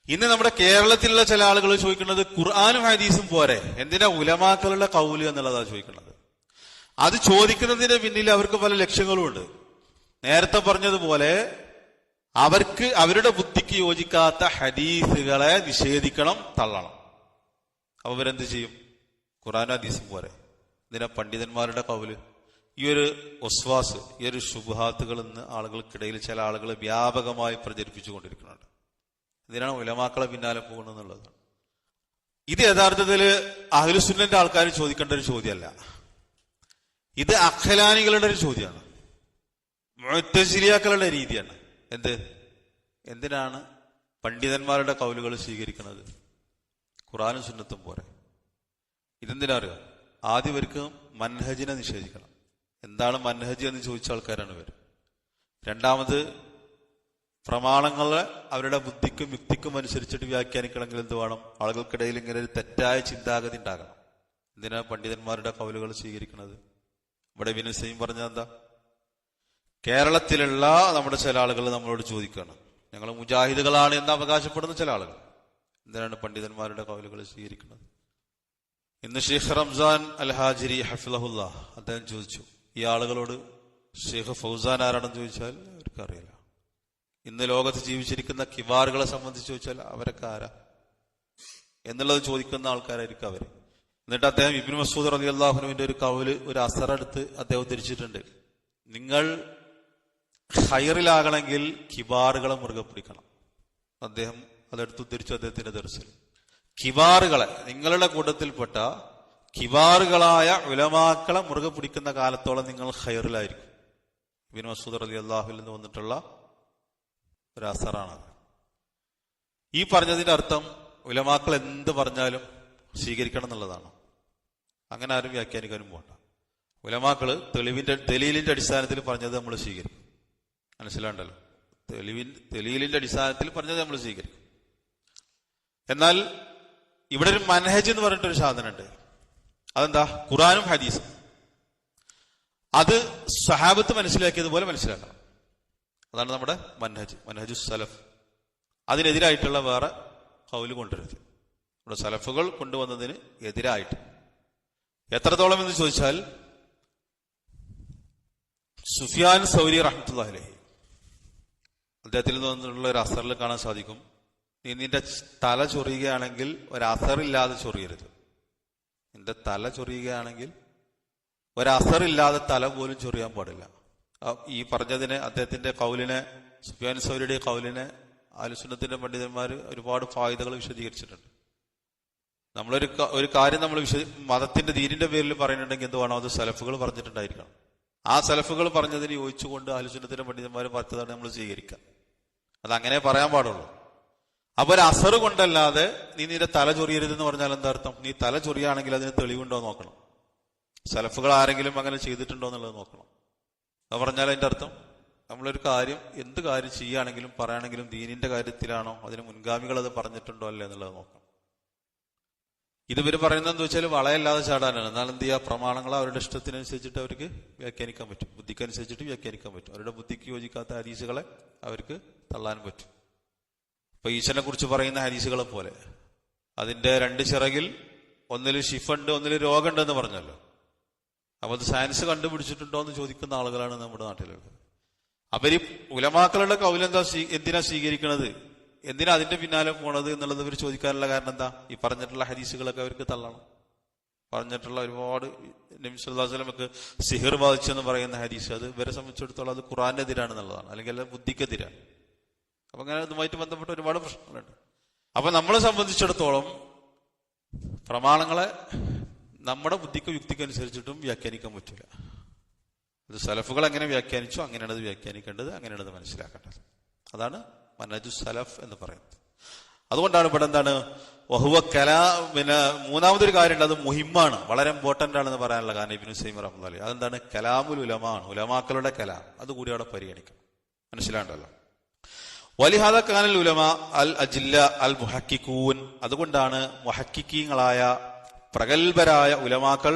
ഇന്ന് നമ്മുടെ കേരളത്തിലുള്ള ചില ആളുകൾ ചോദിക്കുന്നത് ഖുർആനും ഹദീസും പോരെ, എന്തിനാ ഉലമാക്കളുടെ കൗല് എന്നുള്ളതാ ചോദിക്കുന്നത്. അത് ചോദിക്കുന്നതിന് പിന്നിൽ അവർക്ക് പല ലക്ഷ്യങ്ങളും ഉണ്ട്. നേരത്തെ പറഞ്ഞതുപോലെ അവർക്ക് അവരുടെ ബുദ്ധിക്ക് യോജിക്കാത്ത ഹദീസുകളെ നിഷേധിക്കണം, തള്ളണം. അപ്പൊ ഇവരെന്ത് ചെയ്യും? ഖുർആനും ഹദീസും പോരെ, എന്തിനാ പണ്ഡിതന്മാരുടെ കൗല്? ഈ ഒരു ഒസ്വാസ്, ഈ ഒരു ശുബ്ഹാത്തുകൾ ഇന്ന് ആളുകൾക്കിടയിൽ ചില ആളുകൾ വ്യാപകമായി പ്രചരിപ്പിച്ചുകൊണ്ടിരിക്കുന്നുണ്ട്. ഇതിനാണ് ഉലമാക്കളെ പിന്നാലെ പോകുന്നതെന്നുള്ളതാണ്. ഇത് യഥാർത്ഥത്തിൽ അഹ്ലുസുന്നന്റെ ആൾക്കാർ ചോദിക്കേണ്ട ഒരു ചോദ്യമല്ല, ഇത് അഖ്ലാനികളുടെ ഒരു ചോദ്യമാണ്, മുഅ്തസിലിയാക്കളുടെ രീതിയാണ്. എന്തിനാണ് പണ്ഡിതന്മാരുടെ കൗലുകൾ സ്വീകരിക്കുന്നത്? ഖുർആനും സുന്നത്തും പോരെ. ഇതെന്തിനാ അറിയോ? ആദ്യം ഇവർക്ക് മൻഹജിനെ നിഷേധിക്കണം. എന്താണ് മൻഹജ് എന്ന് ചോദിച്ച ആൾക്കാരാണ് ഇവർ. രണ്ടാമത് പ്രമാണങ്ങളെ അവരുടെ ബുദ്ധിക്കും യുക്തിക്കും അനുസരിച്ചിട്ട് വ്യാഖ്യാനിക്കണമെങ്കിൽ എന്ത് വേണം? ആളുകൾക്കിടയിൽ ഇങ്ങനെ ഒരു തെറ്റായ ചിന്താഗതി ഉണ്ടാകണം. എന്തിനാ പണ്ഡിതന്മാരുടെ കൗലുകൾ സ്വീകരിക്കുന്നത്? ഇവിടെ ഇബ്നു സൈം പറഞ്ഞത് എന്താ? കേരളത്തിലുള്ള നമ്മുടെ ചില ആളുകൾ നമ്മളോട് ചോദിക്കുകയാണ്, ഞങ്ങൾ മുജാഹിദുകളാണ് എന്ന് അവകാശപ്പെടുന്ന ചില ആളുകൾ, എന്തിനാണ് പണ്ഡിതന്മാരുടെ കൗലുകൾ സ്വീകരിക്കുന്നത്? ഇന്ന് ഷെയ്ഖ് റംസാൻ അൽ ഹാജിരി ഹഫിളഹുല്ലാ അദ്ദേഹം ചോദിച്ചു, ഈ ആളുകളോട് ഷെയ്ഖ് ഫൗസാൻ ആരാണെന്ന് ചോദിച്ചാൽ അവർക്ക് അറിയില്ല. ഇന്ന് ലോകത്ത് ജീവിച്ചിരിക്കുന്ന കിവാറുകളെ സംബന്ധിച്ച് ചോദിച്ചാൽ അവരൊക്കെ ആരാ എന്നുള്ളത് ചോദിക്കുന്ന ആൾക്കാരായിരിക്കും അവര്. എന്നിട്ട് അദ്ദേഹം ഇബ്നു മസ്ഊദ് റളിയല്ലാഹു അൻഹുവിന്റെ ഒരു കൗല്, ഒരു അസറെടുത്ത് അദ്ദേഹം ഉദ്ധരിച്ചിട്ടുണ്ട്. നിങ്ങൾ ഖൈറിലാകണമെങ്കിൽ കിബാറുകളെ മുറുകെ പിടിക്കണം. അദ്ദേഹം അതെടുത്ത് ഉദ്ധരിച്ചു അദ്ദേഹത്തിന്റെ ദർസിൽ. കിബാറുകളെ, നിങ്ങളുടെ കൂട്ടത്തിൽപ്പെട്ട കിബാറുകളായ ഉലമാക്കളെ മുറുകെ പിടിക്കുന്ന കാലത്തോളം നിങ്ങൾ ഖൈറിലായിരിക്കും. ഇബ്നു മസ്ഊദ് റളിയല്ലാഹു അൻഹു വന്നിട്ടുള്ള ഒരു അസറാണത്. ഈ പറഞ്ഞതിന്റെ അർത്ഥം ഉലമാക്കൾ എന്ത് പറഞ്ഞാലും സ്വീകരിക്കണം എന്നുള്ളതാണ്. അങ്ങനെ ആരും വ്യാഖ്യാനിക്കാനും പോകണ്ട. ഉലമാക്കള് ദലീലിന്റെ അടിസ്ഥാനത്തിൽ പറഞ്ഞത് നമ്മൾ സ്വീകരിക്കും. മനസ്സിലാണ്ടല്ലോ? ദലീലിന്റെ അടിസ്ഥാനത്തിൽ പറഞ്ഞത് നമ്മൾ സ്വീകരിക്കും. എന്നാൽ ഇവിടെ ഒരു മൻഹജ് എന്ന് പറഞ്ഞിട്ടൊരു സാധനമുണ്ട്. അതെന്താ? ഖുർആനും ഹദീസും. അത് സ്വഹാബത്ത് മനസ്സിലാക്കിയതുപോലെ മനസ്സിലാക്കണം. അതാണ് നമ്മുടെ മൻഹജ്, മൻഹജു സലഫ്. അതിനെതിരായിട്ടുള്ള വേറെ ഖൗല് കൊണ്ടുവരരുത്. നമ്മുടെ സലഫുകൾ കൊണ്ടുവന്നതിന് എതിരായിട്ട്. എത്രത്തോളം എന്ന് ചോദിച്ചാൽ, സുഫിയാൻ സൗരി റഹ്മത്തുള്ളാഹി അലൈഹി അദ്ദേഹത്തിൽ നിന്നുള്ള ഒരു അസറിൽ കാണാൻ സാധിക്കും, നീ നിന്റെ തല ചൊറിയുകയാണെങ്കിൽ ഒരു അസറില്ലാതെ ചൊറിയരുത്. നിന്റെ തല ചൊറിയുകയാണെങ്കിൽ ഒരു അസറില്ലാതെ തല പോലും ചൊറിയാൻ പാടില്ല. ഈ പറഞ്ഞതിനെ, അദ്ദേഹത്തിന്റെ കൗലിനെ, സുഫിയാൻ സൗരിയുടെ കൗലിനെ അഹ്ലുസുന്നത്തിന്റെ പണ്ഡിതന്മാർ ഒരുപാട് ഫായിദകൾ വിശദീകരിച്ചിട്ടുണ്ട്. ഒരു കാര്യം നമ്മൾ മതത്തിന്റെ ദീനിന്റെ പേരിൽ പറയുന്നുണ്ടെങ്കിൽ എന്ത് വേണം? അത് സലഫുകൾ പറഞ്ഞിട്ടുണ്ടായിരിക്കണം. ആ സലഫുകൾ പറഞ്ഞതിന് യോജിച്ചുകൊണ്ട് അഹ്ലുസുന്നത്തിന്റെ പണ്ഡിതന്മാർ പറഞ്ഞതാണ് നമ്മൾ സ്വീകരിക്കുക. അതങ്ങനെ പറയാൻ പാടുള്ളൂ. അപ്പൊ ഒരു അസറ് കൊണ്ടല്ലാതെ നീ നിന്റെ തല ചൊറിയരുതെന്ന് പറഞ്ഞാൽ എന്താ അർത്ഥം? നീ തല ചൊറിയാണെങ്കിൽ അതിന് തെളിവുണ്ടോ നോക്കണം. സലഫുകൾ ആരെങ്കിലും അങ്ങനെ ചെയ്തിട്ടുണ്ടോ എന്നുള്ളത് നോക്കണം. അത് പറഞ്ഞാൽ അതിന്റെ അർത്ഥം നമ്മളൊരു കാര്യം, എന്ത് കാര്യം ചെയ്യുകയാണെങ്കിലും പറയുകയാണെങ്കിലും ദീനിന്റെ കാര്യത്തിലാണോ, അതിന് മുൻഗാമികൾ അത് പറഞ്ഞിട്ടുണ്ടോ അല്ലേ എന്നുള്ളത് നോക്കണം. ഇതുവരെ പറയുന്നതെന്ന് വെച്ചാൽ വളയല്ലാതെ ചാടാനാണ്. എന്നാൽ എന്ത് ചെയ്യുക? പ്രമാണങ്ങൾ അവരുടെ ഇഷ്ടത്തിനനുസരിച്ചിട്ട് അവർക്ക് വ്യാഖ്യാനിക്കാൻ പറ്റും, ബുദ്ധിക്കനുസരിച്ചിട്ട് വ്യാഖ്യാനിക്കാൻ പറ്റും. അവരുടെ ബുദ്ധിക്ക് യോജിക്കാത്ത ഹദീസുകളെ അവർക്ക് തള്ളാൻ പറ്റും. ഇപ്പൊ ഈശ്വരനെ കുറിച്ച് പറയുന്ന ഹദീസുകളെ പോലെ അതിന്റെ രണ്ട് ചിറകിൽ ഒന്നിൽ ഷിഫുണ്ട്, ഒന്നിൽ രോഗമുണ്ടെന്ന് പറഞ്ഞല്ലോ. അപ്പൊ അത് സയൻസ് കണ്ടുപിടിച്ചിട്ടുണ്ടോ എന്ന് ചോദിക്കുന്ന ആളുകളാണ് നമ്മുടെ നാട്ടിലുള്ളത്. അവര് ഉലമാക്കളുടെ കൗലെന്താ, എന്തിനാ സ്വീകരിക്കണത്, എന്തിനാ അതിന്റെ പിന്നാലെ പോണത് എന്നുള്ളത് ഇവർ ചോദിക്കാനുള്ള കാരണം എന്താ? ഈ പറഞ്ഞിട്ടുള്ള ഹദീസുകളൊക്കെ അവർക്ക് തള്ളണം. പറഞ്ഞിട്ടുള്ള ഒരുപാട് നബി സല്ലല്ലാഹു അലൈഹി വസല്ലമക്ക് സിഹിർ ബാധിച്ചെന്ന് പറയുന്ന ഹദീസ്, അത് ഇവരെ സംബന്ധിച്ചിടത്തോളം അത് ഖുർആനെതിരാണെന്നുള്ളതാണ്, അല്ലെങ്കിൽ ബുദ്ധിക്കെതിരാണ്. അപ്പൊ അങ്ങനെ ഇതുമായിട്ട് ബന്ധപ്പെട്ട ഒരുപാട് പ്രശ്നങ്ങളുണ്ട്. അപ്പൊ നമ്മളെ സംബന്ധിച്ചിടത്തോളം പ്രമാണങ്ങളെ നമ്മുടെ ബുദ്ധിക്കും യുക്തിക്കും അനുസരിച്ചിട്ടും വ്യാഖ്യാനിക്കാൻ പറ്റില്ല. അത് സലഫുകൾ എങ്ങനെ വ്യാഖ്യാനിച്ചു അങ്ങനെയാണ് അത് വ്യാഖ്യാനിക്കേണ്ടത്, അങ്ങനെയാണ് അത് മനസ്സിലാക്കേണ്ടത്. അതാണ് മൻഹജു സലഫ് എന്ന് പറയുന്നത്. അതുകൊണ്ടാണ് ഇവിടെ എന്താണ് വഹുവ പിന്നെ മൂന്നാമതൊരു കാര്യമുണ്ട്, അത് മുഹിമ്മാണ്, വളരെ ഇമ്പോർട്ടന്റ് ആണെന്ന് പറയാനുള്ള കാരണം ഇബ്നു സൈം റഹ്മത്തുള്ളാഹി അലൈഹി. അതെന്താണ്? കലാമുൽ ഉലമാണ്, ഉലമാക്കളുടെ കലാം. അതുകൂടി അവിടെ പരിഗണിക്കണം. മനസ്സിലാണ്ടല്ലോ? വലിഹാദ കാനൽ ഉലമ അൽ അജില്ല അൽ മുഹക്കിക്കൂൻ. അതുകൊണ്ടാണ് മുഹക്കിക്കീങ്ങളായ പ്രഗത്ഭരായ ഉലമാക്കൾ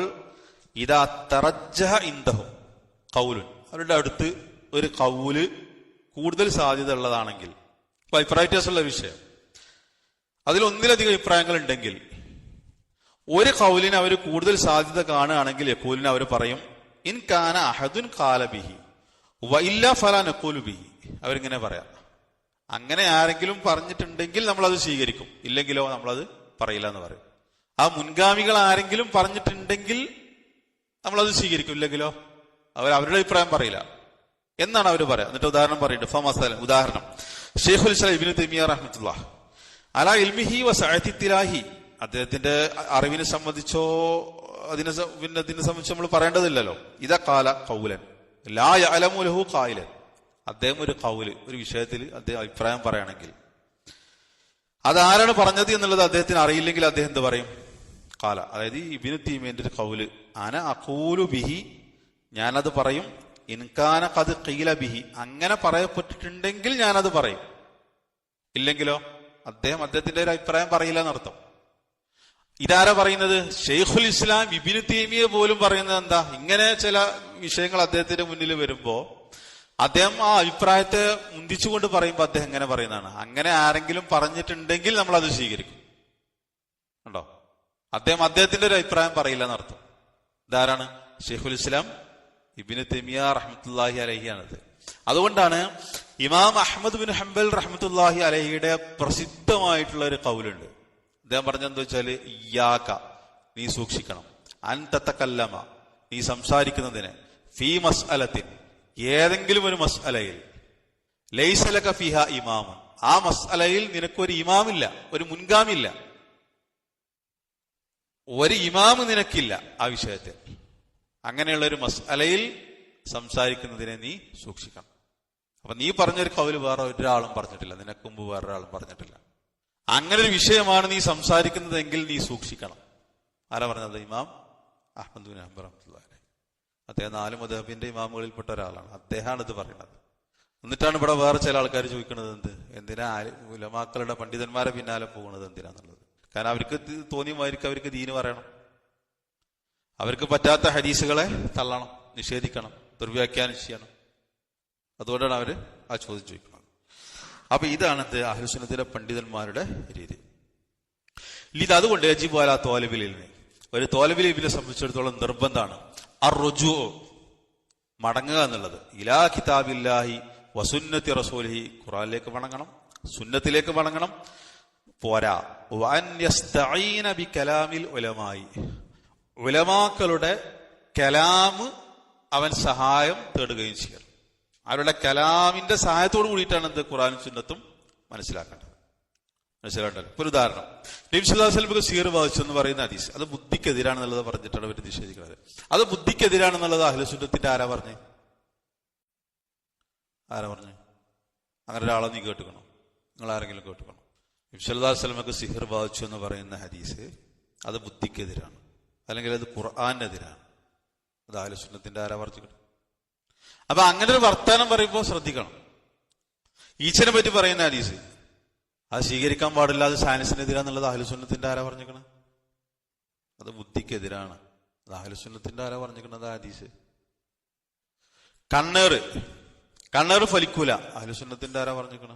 ഇദാ തറജ്ജഹ ഇൻദഹും ഖൗലുൻ, അവരുടെ അടുത്ത് ഒരു കൗല് കൂടുതൽ സാധ്യത ഉള്ളതാണെങ്കിൽ, അഭിപ്രായ വ്യത്യാസമുള്ള വിഷയം, അതിലൊന്നിലധികം അഭിപ്രായങ്ങൾ ഉണ്ടെങ്കിൽ ഒരു ഖൗലിന് അവർ കൂടുതൽ സാധ്യത കാണുകയാണെങ്കിൽ യഖൂലിന് അവർ പറയും ഇൻ കാന അഹദുൻ ഖാല ബിഹി വ ഇല്ലാ ഫലാ നഖൂലു ബിഹി. അവരിങ്ങനെ പറയാം, അങ്ങനെ ആരെങ്കിലും പറഞ്ഞിട്ടുണ്ടെങ്കിൽ നമ്മളത് സ്വീകരിക്കും, ഇല്ലെങ്കിലോ നമ്മളത് പറയില്ല എന്ന് പറയും. ആ മുൻഗാമികൾ ആരെങ്കിലും പറഞ്ഞിട്ടുണ്ടെങ്കിൽ നമ്മളത് സ്വീകരിക്കും, ഇല്ലെങ്കിലോ അവരുടെ അഭിപ്രായം പറയില്ല എന്നാണ് അവർ പറയാം. എന്നിട്ട് ഉദാഹരണം പറയുന്നുണ്ട്. ഫമസലൻ, ഉദാഹരണം, ഷെയ്ഖുൽ ഇസ്ലാം ഇബ്നു തൈമിയ്യ റഹ്മത്തുള്ളാഹി അലാ ഇൽമിഹി വസഅതി തിലാഹി, അദ്ദേഹത്തിന്റെ അറിവിനെ സംബന്ധിച്ചോ അതിനെ സംബന്ധിച്ച് നമ്മൾ പറയേണ്ടതില്ലല്ലോ. ഇതാ കാല ഖൗലൻ ലാ യഅലമു ലഹു ഖായിലൻ, അദ്ദേഹം ഒരു ഖൗല്, ഒരു വിഷയത്തിൽ അദ്ദേഹം അഭിപ്രായം പറയുകയാണെങ്കിൽ അതാരാണ് പറഞ്ഞത് എന്നുള്ളത് അദ്ദേഹത്തിന് അറിയില്ലെങ്കിൽ അദ്ദേഹം എന്ത് പറയും? കാല, അതായത് ഇബ്നു തൈമിയ്യന്റെ ഒരു ഖൗല്, അന അഖൂലു ബിഹി, ഞാനത് പറയും, ഇൻകാന ഖദ് ഖീല ബിഹി, അങ്ങനെ പറയപ്പെട്ടിട്ടുണ്ടെങ്കിൽ ഞാനത് പറയും, ഇല്ലെങ്കിലോ അദ്ദേഹത്തിന്റെ ഒരു അഭിപ്രായം പറയില്ല എന്നർത്ഥം. ഇതാരാ പറയുന്നത്? ഷെയ്ഖുൽ ഇസ്ലാം ഇബ്നു തൈമിയ്യ പോലും പറയുന്നത് എന്താ? ഇങ്ങനെ ചില വിഷയങ്ങൾ അദ്ദേഹത്തിന്റെ മുന്നിൽ വരുമ്പോ അദ്ദേഹം ആ അഭിപ്രായത്തെ മുന്തിച്ചുകൊണ്ട് പറയുമ്പോൾ അദ്ദേഹം എങ്ങനെ പറയുന്നതാണ്, അങ്ങനെ ആരെങ്കിലും പറഞ്ഞിട്ടുണ്ടെങ്കിൽ നമ്മൾ അത് സ്വീകരിക്കും. ഉണ്ടോ? അദ്ദേഹത്തിന്റെ ഒരു അഭിപ്രായം പറയില്ല എന്നർത്ഥം. ഇതാരാണ്? ഷെയ്ഖുൽ ഇസ്ലാം ഇബ്നു തൈമിയ്യ റഹ്മത്തുള്ളാഹി അലൈഹി ആണത്. അതുകൊണ്ടാണ് ഇമാം അഹ്മദ് ബിൻ ഹംബൽ റഹ്മത്തുള്ളാഹി അലൈഹിയുടെ പ്രസിദ്ധമായിട്ടുള്ള ഒരു ഖൗലുണ്ട്. അദ്ദേഹം പറഞ്ഞെന്താ വെച്ചാല്, ഇയ്യാക, നീ സൂക്ഷിക്കണം, അൻ തതകല്ലമ, നീ സംസാരിക്കുന്നതിന്, ഫീ മസ്അലത്തിൻ, ഏതെങ്കിലും ഒരു മസ്അലയിൽ, ലൈസ ലക ഫീഹ ഇമാം, ആ മസ്അലയിൽ നിനക്കൊരു ഇമാമില്ല, ഒരു മുൻഗാമില്ല, ഒരു ഇമാം നിനക്കില്ല ആ വിഷയത്തിൽ. അങ്ങനെയുള്ള ഒരു മസ്അലയിൽ സംസാരിക്കുന്നതിനെ നീ സൂക്ഷിക്കണം. അപ്പൊ നീ പറഞ്ഞൊരു ഖൗല് വേറെ ഒരാളും പറഞ്ഞിട്ടില്ല, നിനക്ക് മുമ്പ് വേറൊരാളും പറഞ്ഞിട്ടില്ല. അങ്ങനെ ഒരു വിഷയമാണ് നീ സംസാരിക്കുന്നതെങ്കിൽ നീ സൂക്ഷിക്കണം. ആരാ പറഞ്ഞത്? ഇമാം അഹ്മദ് ബിൻ ഹംബൽ റഹ്മത്തുള്ളാഹി അലൈഹി. അദ്ദേഹം 4 മദ്ഹബിന്റെ ഇമാമുകളിൽപ്പെട്ട ഒരാളാണ്. അദ്ദേഹമാണ് ഇത് പറയുന്നത്. എന്നിട്ടാണ് ഇവിടെ വേറെ ചില ആൾക്കാർ ചോദിക്കുന്നത്, എന്തിനാ ഉലമാക്കളുടെ പണ്ഡിതന്മാരെ പിന്നാലെ പോകുന്നത് എന്തിനാന്നുള്ളത്. കാരണം അവർക്ക് തോന്നിയമായിരിക്കും അവർക്ക് ദീന് പറയണം, അവർക്ക് പറ്റാത്ത ഹദീസുകളെ തള്ളണം, നിഷേധിക്കണം, ദുർവ്യാഖ്യാനം ചെയ്യണം. അതുകൊണ്ടാണ് അവര് ആ ചോദ്യം ചോദിക്കുന്നത്. അപ്പൊ ഇതാണ് അഹ്ലുസുന്നത്തിലെ പണ്ഡിതന്മാരുടെ രീതി. ഇത് അതുകൊണ്ട് യജിബു അലാ ത്വാലിബിൽ ഇൽമി, ഒരു ത്വാലിബുൽ ഇൽമിനെ സംബന്ധിച്ചിടത്തോളം നിർബന്ധമാണ് അർറുജൂ, മടങ്ങുക എന്നുള്ളത്, ഇലാ കിതാബില്ലാഹി വസുന്നത്തി റസൂലിഹി, ഖുർആനിലേക്ക് മടങ്ങണം, സുന്നത്തിലേക്ക് മടങ്ങണം. പോരാ, വഅൻ യസ്തഈന ബികലാമിൽ ഉലമായി, ഉലമാക്കളുടെ കലാമ് അവൻ സഹായം തേടുകയും ചെയ്യണം. അവരുടെ കലാമിന്റെ സഹായത്തോട് കൂടിയിട്ടാണ് എന്ത് ഖുർആനും സുന്നത്തും മനസ്സിലാക്കേണ്ടത്. ഇപ്പൊ ഒരു ഉദാഹരണം, നബി സല്ലല്ലാഹു അലൈഹി വസല്ലം സീർ ബാധിച്ചു എന്ന് പറയുന്ന ഹദീസ്, അത് ബുദ്ധിക്കെതിരാണെന്നുള്ളത് പറഞ്ഞിട്ടാണ് അവർ നിഷേധിക്കുന്നത്. അത് ബുദ്ധിക്കെതിരാണെന്നുള്ളത് അഹ്ലു സുന്നത്തിന്റെ ആരാ പറഞ്ഞു? അങ്ങനെ ഒരാളെ നീ കേട്ടുക്കണോ? നിങ്ങൾ ആരെങ്കിലും കേട്ടുക്കണോ? നബി സല്ലല്ലാഹു അലൈഹി വസല്ലം സിഹർ ബാധിച്ചു എന്ന് പറയുന്ന ഹദീസ് അത് ബുദ്ധിക്കെതിരാണ്, അല്ലെങ്കിൽ അത് ഖുർആനെതിരാണ്. അത് അഹ്ലു സുന്നത്തിന്റെ ആരാ പറഞ്ഞിട്ടുണ്ട്? അപ്പൊ അങ്ങനെ ഒരു വർത്താനം പറയുമ്പോൾ ശ്രദ്ധിക്കണം. ഈച്ചനെ പറ്റി പറയുന്ന ഹദീസ് അത് സ്വീകരിക്കാൻ പാടില്ല, അത് സയൻസിനെതിരാന്നുള്ളത് അഹ്ലു സുന്നത്തിന്റെ ആരാ പറഞ്ഞിരിക്കണ? അത് ബുദ്ധിക്കെതിരാണ്. അത് അഹ്ലു സുന്നത്തിന്റെ ആരാ പറഞ്ഞിരിക്കണത്? ഹദീസ്. കണ്ണേറ് ഫലിക്കൂല, അഹ്ലു സുന്നത്തിന്റെ ആരാ പറഞ്ഞിരിക്കണ?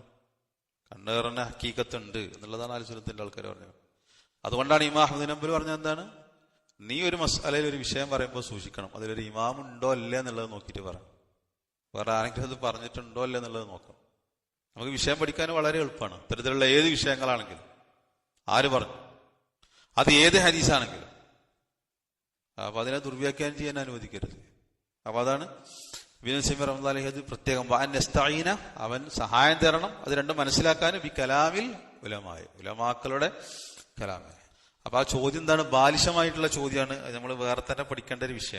കണ്ണേറിന് ഹക്കീക്കത്തുണ്ട് എന്നുള്ളതാണ് അഹ്ലു സുന്നത്തിന്റെ ആൾക്കാർ പറഞ്ഞത്. അതുകൊണ്ടാണ് ഇമാം അഹ്മദ് ബിൻ ഹംബൽ പറഞ്ഞത് എന്താണ്? നീ ഒരു മസ്അലയിൽ ഒരു വിഷയം പറയുമ്പോൾ സൂക്ഷിക്കണം, അതിലൊരു ഇമാം ഉണ്ടോ അല്ല എന്നുള്ളത് നോക്കിയിട്ട് പറ, വേറെ ആരെങ്കിലും അത് പറഞ്ഞിട്ടുണ്ടോ അല്ല എന്നുള്ളത് നോക്കണം. നമുക്ക് വിഷയം പഠിക്കാൻ വളരെ എളുപ്പമാണ്. ഇത്തരത്തിലുള്ള ഏത് വിഷയങ്ങളാണെങ്കിലും ആര് പറഞ്ഞു, അത് ഏത് ഹദീസാണെങ്കിലും. അപ്പൊ അതിനെ ദുർവ്യാഖ്യാനം ചെയ്യാൻ അനുവദിക്കരുത്. അപ്പൊ അതാണ് ഇബ്നു തൈമിയ്യ റഹ്മത്തുള്ളാഹി അലൈഹി അത് പ്രത്യേകം വഅൻ യസ്തഈന, അവൻ സഹായം തരണം, അത് രണ്ടും മനസ്സിലാക്കാൻ, ബി കലാമിൽ ഉലമായ, ഉലമാക്കളുടെ കലാമെ. അപ്പൊ ആ ചോദ്യം എന്താണ്? ബാലിശമായിട്ടുള്ള ചോദ്യമാണ്. നമ്മൾ വേറെ തന്നെ പഠിക്കേണ്ട ഒരു വിഷയം.